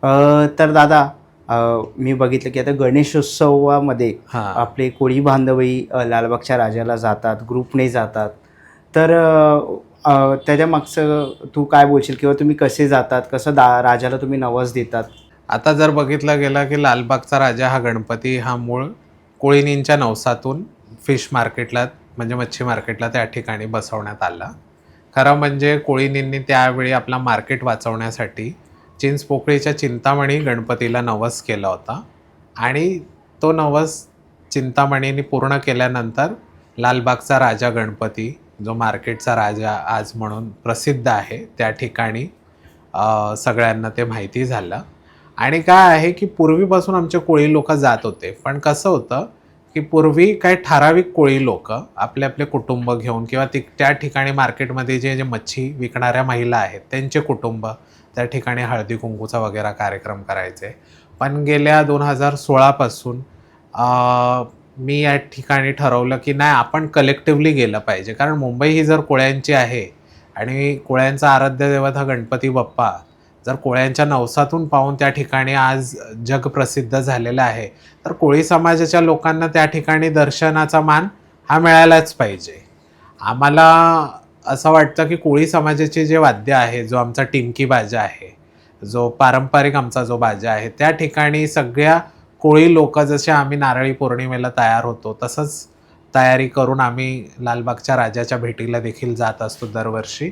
तर दादा, मी बघितलं की आता गणेशोत्सवामध्ये हां. आपले कोळी बांधवही लालबागच्या राजाला जातात, ग्रुपने जातात. तर त्याच्यामागचं तू काय बोलशील किंवा तुम्ही कसे जातात? कसं राजाला तुम्ही नवस देतात? आता जर बघितलं गेलं की लालबागचा राजा हा गणपती हा मूळ कोळीनींच्या नवसातून फिश मार्केटला म्हणजे मच्छी मार्केटला त्या ठिकाणी बसवण्यात आला. खरं म्हणजे कोळीनींनी त्यावेळी आपला मार्केट वाचवण्यासाठी चिंचपोकळीच्या चिंतामणी गणपतीला नवस केला होता आणि तो नवस चिंतामणीने पूर्ण केल्यानंतर लालबागचा राजा गणपती, जो मार्केटचा राजा आज म्हणून प्रसिद्ध आहे, त्या ठिकाणी सगळ्यांना ते माहिती झालं. आणि काय आहे, की पूर्वीपासून आमचे कोळी लोकं जात होते. पण कसं होतं, की पूर्वी काही ठराविक कोळी लोकं आपले आपले कुटुंब घेऊन किंवा त्या ठिकाणी मार्केटमध्ये जे जे मच्छी विकणाऱ्या महिला आहेत, त्यांचे कुटुंब त्या ठिकाणी हळदी-कुंकूचा वगैरे कार्यक्रम करायचे. पण गेल्या 2016 पासून मी या ठिकाणी ठरवलं, की नाही आपण कलेक्टिव्हली गेलं पाहिजे. कारण मुंबई ही जर कोळ्यांची आहे आणि कोळ्यांचा आराध्य दैवत हा गणपती बाप्पा जर कोळ्यांच्या नवसातून पाहून त्या ठिकाणी आज जगप्रसिद्ध झालेला आहे, तर कोळी समाजाच्या लोकांना त्या ठिकाणी दर्शनाचा मान हा मिळायलाच पाहिजे. आम्हाला असं वाटतं, की कोळी समाजाचे जे वाद्य आहे, जो आमचा टिमकी बाजा आहे, जो पारंपरिक आमचा जो बाजा आहे, त्या ठिकाणी सगळ्या कोळी लोकं जसे आम्ही नारळी पौर्णिमेला तयार होतो, तसंच तयारी करून आम्ही लालबागच्या राजाच्या भेटीला देखील जात असतो दरवर्षी.